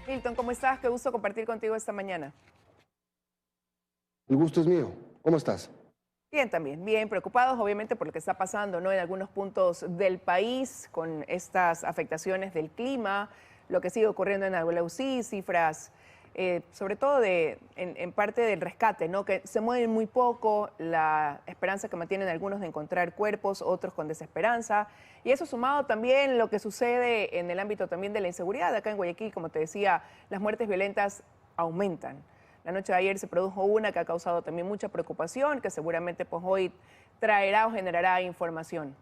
Milton, ¿cómo estás? Qué gusto compartir contigo esta mañana. El gusto es mío. ¿Cómo estás? Bien, también, bien preocupados obviamente por lo que está pasando, ¿no? En algunos puntos del país con estas afectaciones del clima, lo que sigue ocurriendo en Agualausí, cifras, sobre todo en parte del rescate, ¿no? Que se mueven muy poco, la esperanza que mantienen algunos de encontrar cuerpos, otros con desesperanza. Y eso sumado también lo que sucede en el ámbito también de la inseguridad. Acá en Guayaquil, como te decía, las muertes violentas aumentan. La noche de ayer se produjo una que ha causado también mucha preocupación, que seguramente pues hoy traerá o generará información.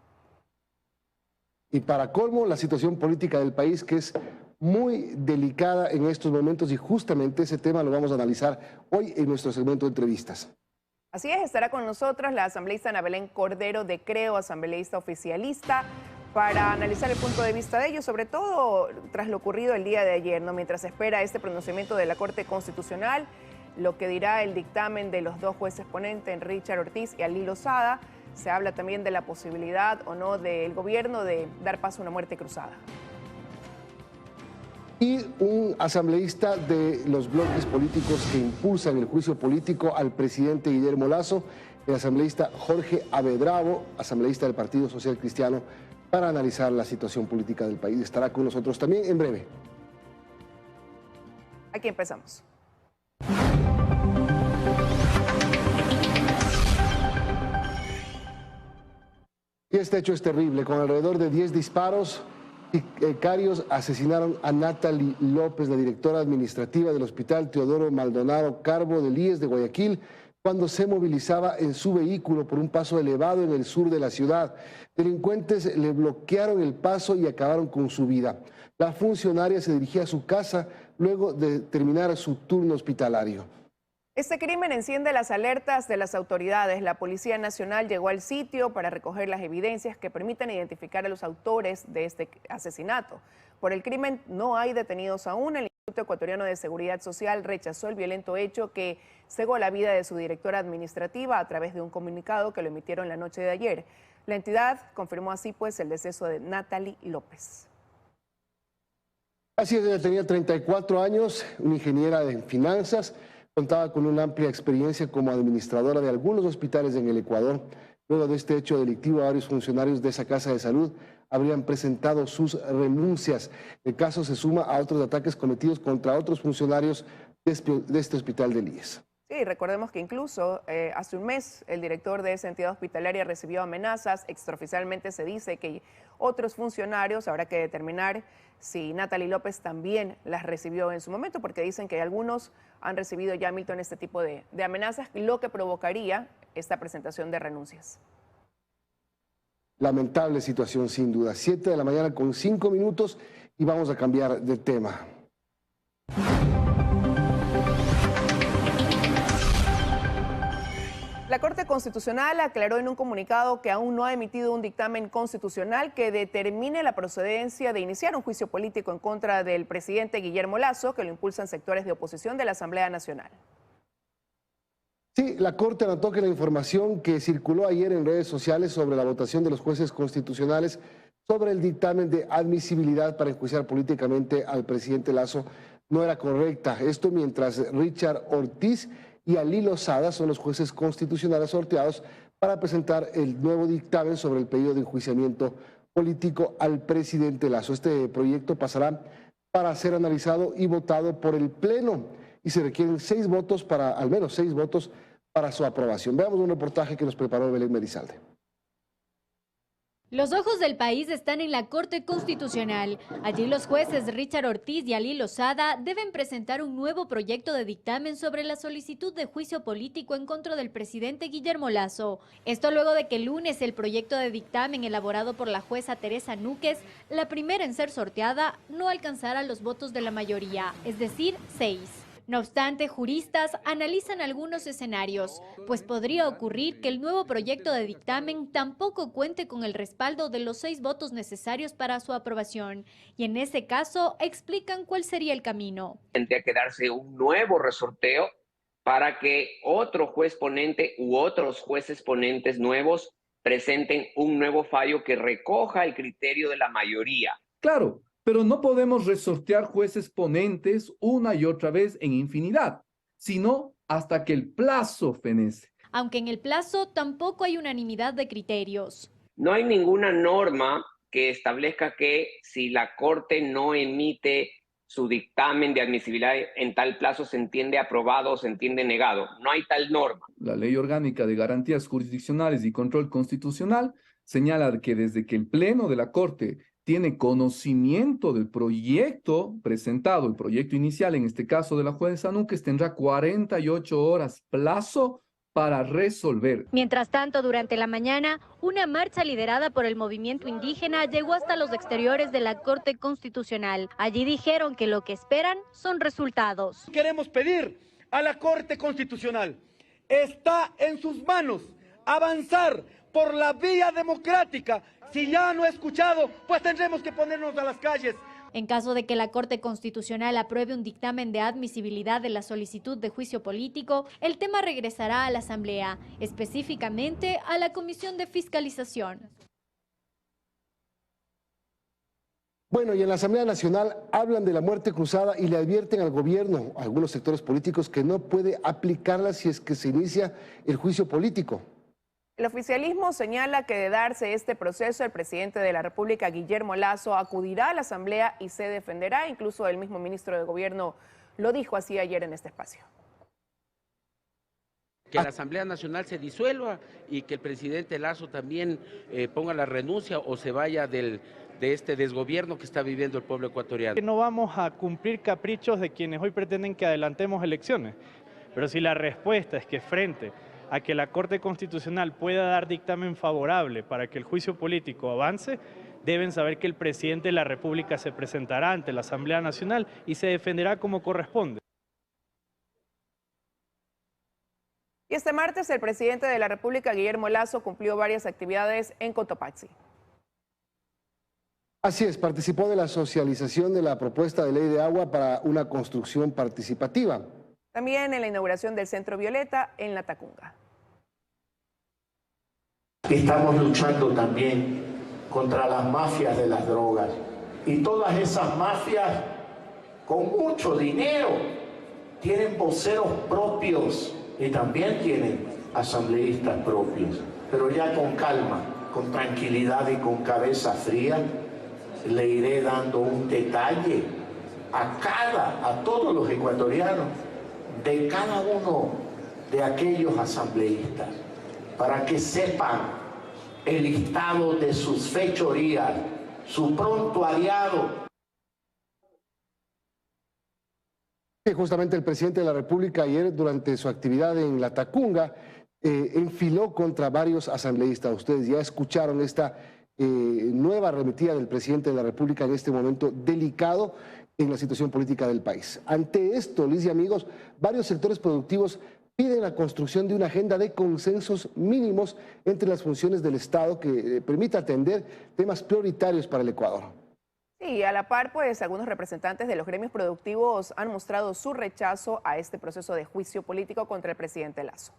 Y para colmo, la situación política del país, que es muy delicada en estos momentos, y justamente ese tema lo vamos a analizar hoy en nuestro segmento de entrevistas. Así es, estará con nosotros la asambleísta Ana Belén Cordero de Creo, asambleísta oficialista, para analizar el punto de vista de ellos, sobre todo tras lo ocurrido el día de ayer, ¿no? Mientras se espera este pronunciamiento de la Corte Constitucional, lo que dirá el dictamen de los dos jueces ponentes, Richard Ortiz y Ali Lozada. Se habla también de la posibilidad o no del gobierno de dar paso a una muerte cruzada. Y un asambleísta de los bloques políticos que impulsan el juicio político al presidente Guillermo Lasso, el asambleísta Jorge Avedravo, asambleísta del Partido Social Cristiano, para analizar la situación política del país. Estará con nosotros también en breve. Aquí empezamos. Y este hecho es terrible. Con alrededor de 10 disparos, sicarios asesinaron a Natalie López, la directora administrativa del Hospital Teodoro Maldonado Carbo del IES de Guayaquil, cuando se movilizaba en su vehículo por un paso elevado en el sur de la ciudad. Delincuentes le bloquearon el paso y acabaron con su vida. La funcionaria se dirigía a su casa luego de terminar su turno hospitalario. Este crimen enciende las alertas de las autoridades. La Policía Nacional llegó al sitio para recoger las evidencias que permitan identificar a los autores de este asesinato. Por el crimen no hay detenidos aún. El Instituto Ecuatoriano de Seguridad Social rechazó el violento hecho que cegó la vida de su directora administrativa a través de un comunicado que lo emitieron la noche de ayer. La entidad confirmó así pues el deceso de Natalie López. Así es, ella tenía 34 años, una ingeniera en finanzas. Contaba con una amplia experiencia como administradora de algunos hospitales en el Ecuador. Luego de este hecho delictivo, varios funcionarios de esa casa de salud habrían presentado sus renuncias. El caso se suma a otros ataques cometidos contra otros funcionarios de este hospital del IES. Sí, recordemos que incluso hace un mes el director de esa entidad hospitalaria recibió amenazas. Extraoficialmente se dice que otros funcionarios, habrá que determinar si Natalie López también las recibió en su momento, porque dicen que algunos han recibido ya, Milton, este tipo de amenazas, lo que provocaría esta presentación de renuncias. Lamentable situación, sin duda. 7 de la mañana con 5 minutos y vamos a cambiar de tema. La Corte Constitucional aclaró en un comunicado que aún no ha emitido un dictamen constitucional que determine la procedencia de iniciar un juicio político en contra del presidente Guillermo Lasso, que lo impulsan sectores de oposición de la Asamblea Nacional. Sí, la Corte anotó que la información que circuló ayer en redes sociales sobre la votación de los jueces constitucionales sobre el dictamen de admisibilidad para enjuiciar políticamente al presidente Lasso no era correcta. Esto mientras Richard Ortiz y Ali Lozada son los jueces constitucionales sorteados para presentar el nuevo dictamen sobre el pedido de enjuiciamiento político al presidente Lasso. Este proyecto pasará para ser analizado y votado por el Pleno y se requieren al menos 6 votos para su aprobación. Veamos un reportaje que nos preparó Belén Merizalde. Los ojos del país están en la Corte Constitucional. Allí los jueces Richard Ortiz y Ali Lozada deben presentar un nuevo proyecto de dictamen sobre la solicitud de juicio político en contra del presidente Guillermo Lasso. Esto luego de que el lunes el proyecto de dictamen elaborado por la jueza Teresa Núquez, la primera en ser sorteada, no alcanzara los votos de la mayoría, es decir, 6. No obstante, juristas analizan algunos escenarios, pues podría ocurrir que el nuevo proyecto de dictamen tampoco cuente con el respaldo de los 6 votos necesarios para su aprobación, y en ese caso explican cuál sería el camino. Tendría que darse un nuevo resorteo para que otro juez ponente u otros jueces ponentes nuevos presenten un nuevo fallo que recoja el criterio de la mayoría. Claro, Pero no podemos resortear jueces ponentes una y otra vez en infinidad, sino hasta que el plazo fenece. Aunque en el plazo tampoco hay unanimidad de criterios. No hay ninguna norma que establezca que si la Corte no emite su dictamen de admisibilidad en tal plazo se entiende aprobado o se entiende negado. No hay tal norma. La Ley Orgánica de Garantías Jurisdiccionales y Control Constitucional señala que desde que el Pleno de la Corte tiene conocimiento del proyecto presentado, el proyecto inicial, en este caso de la jueza Núñez, tendrá 48 horas plazo para resolver. Mientras tanto, durante la mañana, una marcha liderada por el movimiento indígena llegó hasta los exteriores de la Corte Constitucional. Allí dijeron que lo que esperan son resultados. Queremos pedir a la Corte Constitucional, está en sus manos avanzar por la vía democrática. Si ya no ha escuchado, pues tendremos que ponernos a las calles. En caso de que la Corte Constitucional apruebe un dictamen de admisibilidad de la solicitud de juicio político, el tema regresará a la Asamblea, específicamente a la Comisión de Fiscalización. Bueno, y en la Asamblea Nacional hablan de la muerte cruzada y le advierten al gobierno, a algunos sectores políticos, que no puede aplicarla si es que se inicia el juicio político. El oficialismo señala que de darse este proceso, el presidente de la República, Guillermo Lasso, acudirá a la Asamblea y se defenderá. Incluso el mismo ministro de Gobierno lo dijo así ayer en este espacio. Que la Asamblea Nacional se disuelva y que el presidente Lasso también ponga la renuncia o se vaya de este desgobierno que está viviendo el pueblo ecuatoriano. No vamos a cumplir caprichos de quienes hoy pretenden que adelantemos elecciones, pero si la respuesta es que frente a que la Corte Constitucional pueda dar dictamen favorable para que el juicio político avance, deben saber que el presidente de la República se presentará ante la Asamblea Nacional y se defenderá como corresponde. Y este martes el presidente de la República, Guillermo Lasso, cumplió varias actividades en Cotopaxi. Así es, participó de la socialización de la propuesta de ley de agua para una construcción participativa. También en la inauguración del Centro Violeta en La Tacunga. Estamos luchando también contra las mafias de las drogas. Y todas esas mafias con mucho dinero tienen voceros propios y también tienen asambleístas propios. Pero ya con calma, con tranquilidad y con cabeza fría, le iré dando un detalle a todos los ecuatorianos de cada uno de aquellos asambleístas, para que sepan el listado de sus fechorías, su prontuariado. Justamente el presidente de la República ayer, durante su actividad en La Tacunga, enfiló contra varios asambleístas. Ustedes ya escucharon esta nueva arremetida del presidente de la República en este momento delicado en la situación política del país. Ante esto, Liz y amigos, varios sectores productivos piden la construcción de una agenda de consensos mínimos entre las funciones del Estado que permita atender temas prioritarios para el Ecuador. Sí, a la par, pues algunos representantes de los gremios productivos han mostrado su rechazo a este proceso de juicio político contra el presidente Lasso.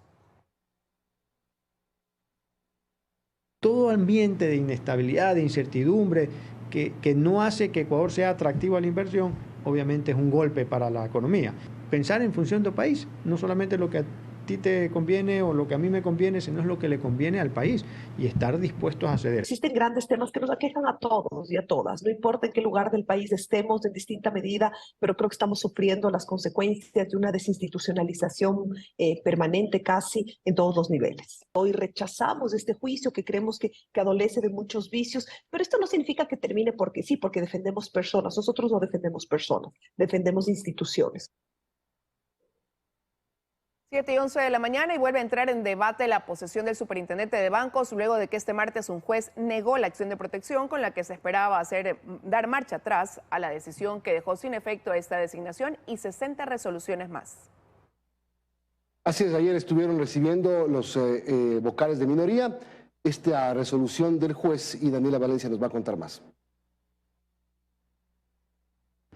Todo ambiente de inestabilidad, de incertidumbre, que no hace que Ecuador sea atractivo a la inversión, obviamente es un golpe para la economía. Pensar en función del país, no solamente lo que a ti te conviene o lo que a mí me conviene, sino es lo que le conviene al país y estar dispuestos a ceder. Existen grandes temas que nos aquejan a todos y a todas, no importa en qué lugar del país estemos en distinta medida, pero creo que estamos sufriendo las consecuencias de una desinstitucionalización permanente casi en todos los niveles. Hoy rechazamos este juicio que creemos que adolece de muchos vicios, pero esto no significa que termine porque sí, porque defendemos personas. Nosotros no defendemos personas, defendemos instituciones. 7:11 de la mañana y vuelve a entrar en debate la posesión del superintendente de bancos luego de que este martes un juez negó la acción de protección con la que se esperaba dar marcha atrás a la decisión que dejó sin efecto esta designación y 60 resoluciones más. Así es, ayer estuvieron recibiendo los vocales de minoría esta resolución del juez y Daniela Valencia nos va a contar más.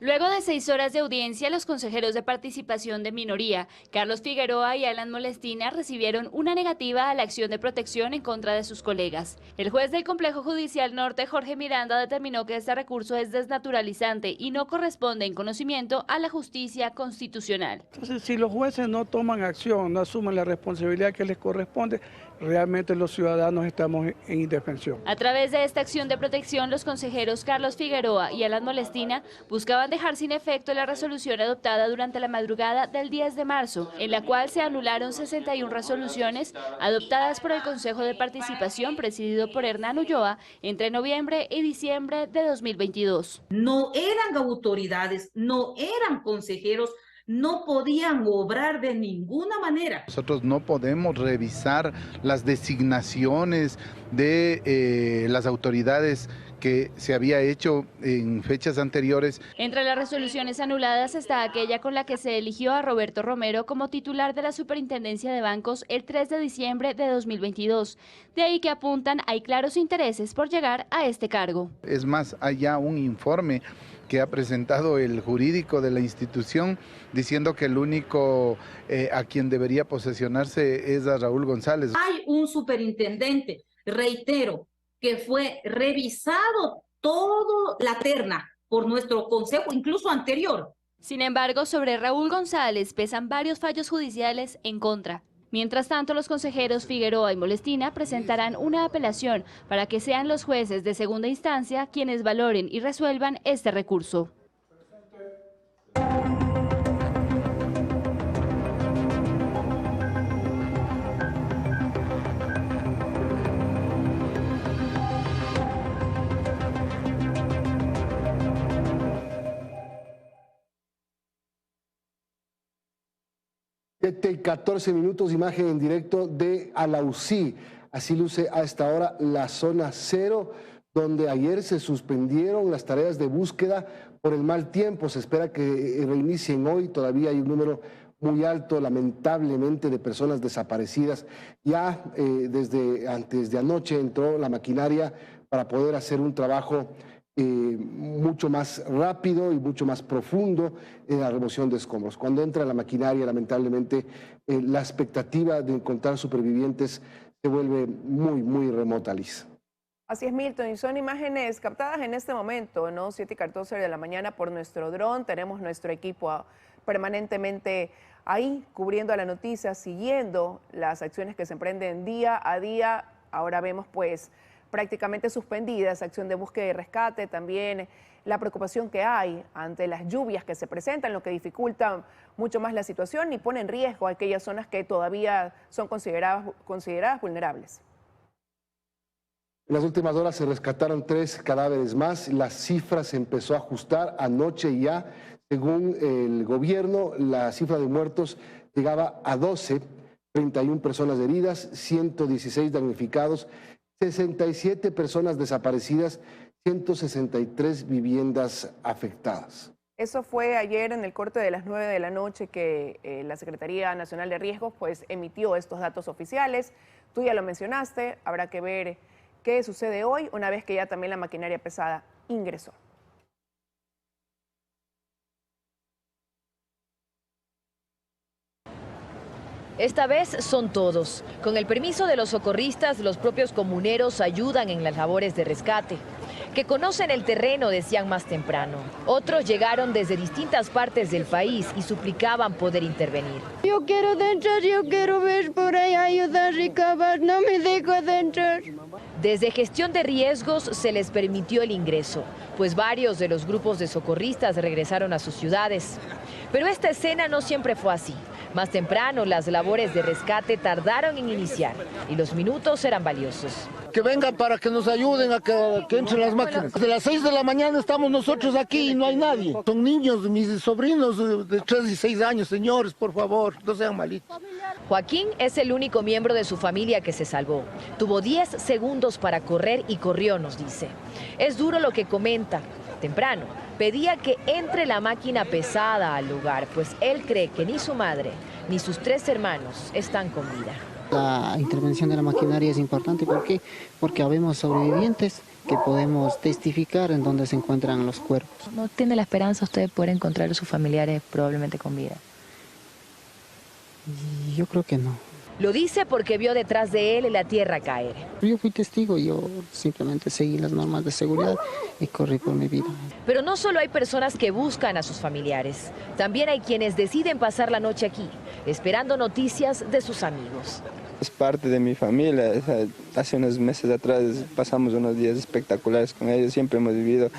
Luego de 6 horas de audiencia, los consejeros de participación de minoría, Carlos Figueroa y Alan Molestina, recibieron una negativa a la acción de protección en contra de sus colegas. El juez del Complejo Judicial Norte, Jorge Miranda, determinó que este recurso es desnaturalizante y no corresponde en conocimiento a la justicia constitucional. Entonces, si los jueces no toman acción, no asumen la responsabilidad que les corresponde, realmente los ciudadanos estamos en indefensión. A través de esta acción de protección, los consejeros Carlos Figueroa y Alan Molestina buscaban dejar sin efecto la resolución adoptada durante la madrugada del 10 de marzo, en la cual se anularon 61 resoluciones adoptadas por el Consejo de Participación presidido por Hernán Ulloa entre noviembre y diciembre de 2022. No eran autoridades, no eran consejeros, no podían obrar de ninguna manera. Nosotros no podemos revisar las designaciones de las autoridades que se había hecho en fechas anteriores. Entre las resoluciones anuladas está aquella con la que se eligió a Roberto Romero como titular de la Superintendencia de Bancos el 3 de diciembre de 2022. De ahí que apuntan hay claros intereses por llegar a este cargo. Es más, hay ya un informe que ha presentado el jurídico de la institución diciendo que el único a quien debería posesionarse es a Raúl González. Hay un superintendente, reitero, que fue revisado toda la terna por nuestro consejo, incluso anterior. Sin embargo, sobre Raúl González pesan varios fallos judiciales en contra. Mientras tanto, los consejeros Figueroa y Molestina presentarán una apelación para que sean los jueces de segunda instancia quienes valoren y resuelvan este recurso. De 14 minutos, imagen en directo de Alausí. Así luce a esta hora la zona cero, donde ayer se suspendieron las tareas de búsqueda por el mal tiempo. Se espera que reinicien hoy. Todavía hay un número muy alto, lamentablemente, de personas desaparecidas. Ya desde antes de anoche entró la maquinaria para poder hacer un trabajo mucho más rápido y mucho más profundo en la remoción de escombros. Cuando entra la maquinaria, lamentablemente, la expectativa de encontrar supervivientes se vuelve muy remota, Liz. Así es, Milton, y son imágenes captadas en este momento, ¿no? 7:14 de la mañana por nuestro dron. Tenemos nuestro equipo permanentemente ahí cubriendo la noticia, siguiendo las acciones que se emprenden día a día. Ahora vemos pues prácticamente suspendida esa acción de búsqueda y rescate, también la preocupación que hay ante las lluvias que se presentan, lo que dificulta mucho más la situación y pone en riesgo a aquellas zonas que todavía son consideradas vulnerables. En las últimas horas se rescataron 3 cadáveres más. La cifra se empezó a ajustar anoche ya. Según el gobierno, la cifra de muertos llegaba a 12, 31 personas heridas, 116 damnificados, 67 personas desaparecidas, 163 viviendas afectadas. Eso fue ayer en el corte de las 9 de la noche que la Secretaría Nacional de Riesgos pues emitió estos datos oficiales. Tú ya lo mencionaste, habrá que ver qué sucede hoy una vez que ya también la maquinaria pesada ingresó. Esta vez son todos. Con el permiso de los socorristas, los propios comuneros ayudan en las labores de rescate. Que conocen el terreno, decían más temprano. Otros llegaron desde distintas partes del país y suplicaban poder intervenir. Yo quiero entrar, yo quiero ver por ahí, ayudar y cavar, no me dejo de entrar. Desde gestión de riesgos se les permitió el ingreso, pues varios de los grupos de socorristas regresaron a sus ciudades. Pero esta escena no siempre fue así. Más temprano, las labores de rescate tardaron en iniciar y los minutos eran valiosos. Que vengan para que nos ayuden a que entren las máquinas. De las 6 de la mañana estamos nosotros aquí y no hay nadie. Son niños, mis sobrinos de 3 y 6 años, señores, por favor, no sean malitos. Joaquín es el único miembro de su familia que se salvó. Tuvo 10 segundos para correr y corrió, nos dice. Es duro lo que comenta. Temprano, pedía que entre la máquina pesada al lugar, pues él cree que ni su madre ni sus 3 hermanos están con vida. La intervención de la maquinaria es importante, ¿por qué? Porque habemos sobrevivientes que podemos testificar en dónde se encuentran los cuerpos. ¿No tiene la esperanza usted de poder encontrar a sus familiares probablemente con vida? Yo creo que no. Lo dice porque vio detrás de él la tierra caer. Yo fui testigo, yo simplemente seguí las normas de seguridad y corrí por mi vida. Pero no solo hay personas que buscan a sus familiares, también hay quienes deciden pasar la noche aquí, esperando noticias de sus amigos. Es parte de mi familia. Hace unos meses atrás pasamos unos días espectaculares con ellos, siempre hemos vivido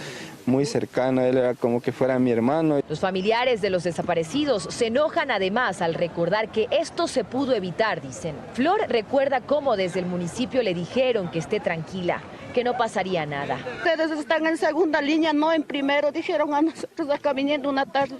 muy cercano, él era como que fuera mi hermano. Los familiares de los desaparecidos se enojan además al recordar que esto se pudo evitar, dicen. Flor recuerda cómo desde el municipio le dijeron que esté tranquila, que no pasaría nada. Ustedes están en segunda línea, no en primero, dijeron a nosotros acá viniendo una tarde.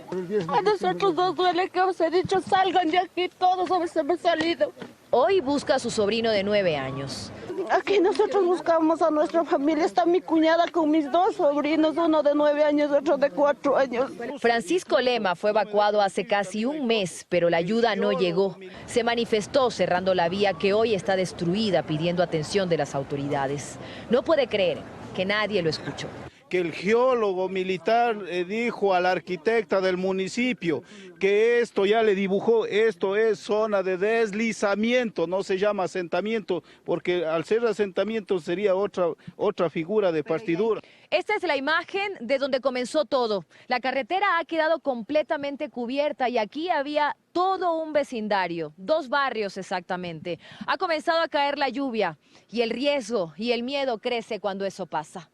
A nosotros nos duele que os he dicho salgan de aquí, todos hemos salido. Hoy busca a su sobrino de 9 años. Aquí nosotros buscamos a nuestra familia, está mi cuñada con mis 2 sobrinos, uno de 9 años, otro de 4 años. Francisco Lema fue evacuado hace casi un mes, pero la ayuda no llegó. Se manifestó cerrando la vía que hoy está destruida, pidiendo atención de las autoridades. No puede creer que nadie lo escuchó. Que el geólogo militar dijo a la arquitecta del municipio que esto ya le dibujó, esto es zona de deslizamiento, no se llama asentamiento, porque al ser asentamiento sería otra figura de partidura. Esta es la imagen de donde comenzó todo. La carretera ha quedado completamente cubierta y aquí había todo un vecindario, 2 barrios exactamente. Ha comenzado a caer la lluvia y el riesgo y el miedo crece cuando eso pasa.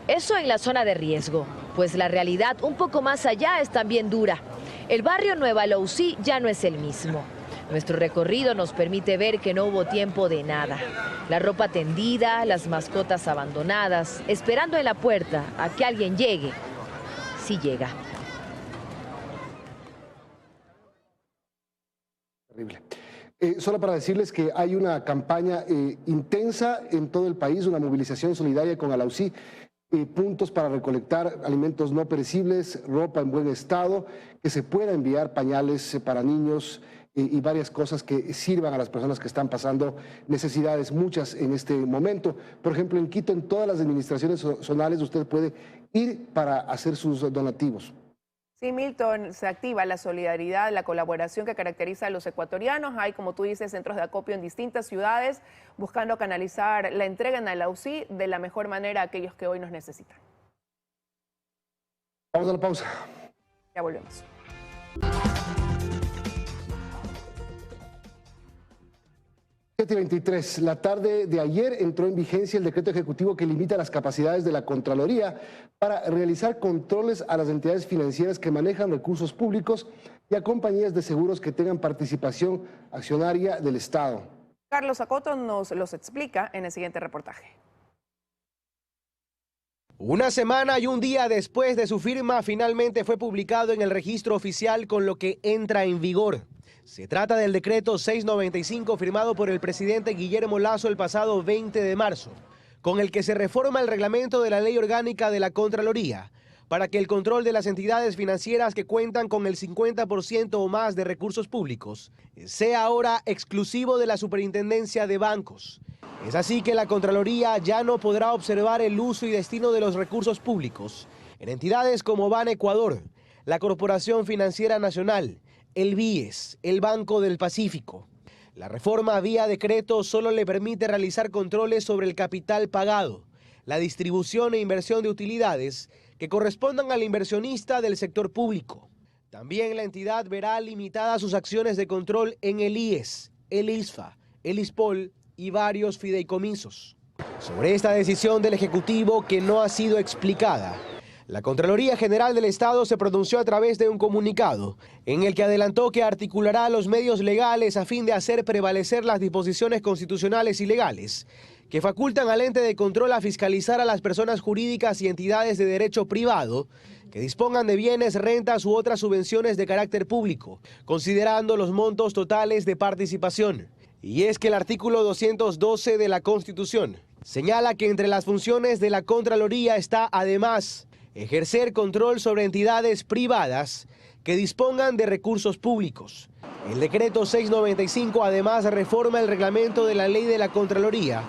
Eso en la zona de riesgo, pues la realidad un poco más allá es también dura. El barrio Nueva Lousi ya no es el mismo. Nuestro recorrido nos permite ver que no hubo tiempo de nada. La ropa tendida, las mascotas abandonadas, esperando en la puerta a que alguien llegue. Sí llega. Terrible. Solo para decirles que hay una campaña intensa en todo el país, una movilización solidaria con Alausí. Puntos para recolectar alimentos no perecibles, ropa en buen estado, que se pueda enviar pañales para niños y varias cosas que sirvan a las personas que están pasando necesidades, muchas en este momento. Por ejemplo, en Quito, en todas las administraciones zonales, usted puede ir para hacer sus donativos. Sí, Milton, se activa la solidaridad, la colaboración que caracteriza a los ecuatorianos. Hay, como tú dices, centros de acopio en distintas ciudades buscando canalizar la entrega en Alausí de la mejor manera a aquellos que hoy nos necesitan. Vamos a la pausa. Ya volvemos. La tarde de ayer entró en vigencia el decreto ejecutivo que limita las capacidades de la Contraloría para realizar controles a las entidades financieras que manejan recursos públicos y a compañías de seguros que tengan participación accionaria del Estado. Carlos Acoto nos los explica en el siguiente reportaje. Una semana y un día después de su firma, finalmente fue publicado en el registro oficial con lo que entra en vigor. Se trata del decreto 695 firmado por el presidente Guillermo Lasso el pasado 20 de marzo, con el que se reforma el reglamento de la Ley Orgánica de la Contraloría para que el control de las entidades financieras que cuentan con el 50% o más de recursos públicos sea ahora exclusivo de la Superintendencia de Bancos. Es así que la Contraloría ya no podrá observar el uso y destino de los recursos públicos en entidades como Ban Ecuador, la Corporación Financiera Nacional, el BIES, el Banco del Pacífico. La reforma vía decreto solo le permite realizar controles sobre el capital pagado, la distribución e inversión de utilidades que correspondan al inversionista del sector público. También la entidad verá limitadas sus acciones de control en el IES, el ISFA, el ISPOL y varios fideicomisos. Sobre esta decisión del Ejecutivo que no ha sido explicada, la Contraloría General del Estado se pronunció a través de un comunicado en el que adelantó que articulará los medios legales a fin de hacer prevalecer las disposiciones constitucionales y legales que facultan al ente de control a fiscalizar a las personas jurídicas y entidades de derecho privado que dispongan de bienes, rentas u otras subvenciones de carácter público, considerando los montos totales de participación. Y es que el artículo 212 de la Constitución señala que entre las funciones de la Contraloría está además ejercer control sobre entidades privadas que dispongan de recursos públicos. El decreto 695 además reforma el reglamento de la Ley de la Contraloría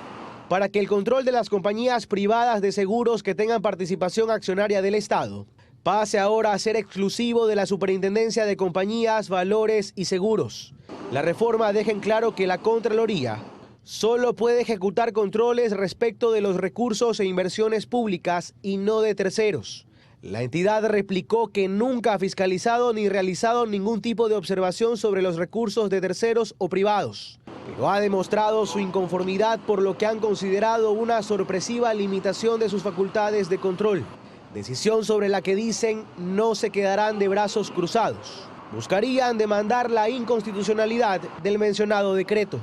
para que el control de las compañías privadas de seguros que tengan participación accionaria del Estado pase ahora a ser exclusivo de la Superintendencia de Compañías, Valores y Seguros. La reforma deja en claro que la Contraloría solo puede ejecutar controles respecto de los recursos e inversiones públicas y no de terceros. La entidad replicó que nunca ha fiscalizado ni realizado ningún tipo de observación sobre los recursos de terceros o privados, pero ha demostrado su inconformidad por lo que han considerado una sorpresiva limitación de sus facultades de control. Decisión sobre la que dicen no se quedarán de brazos cruzados. Buscarían demandar la inconstitucionalidad del mencionado decreto.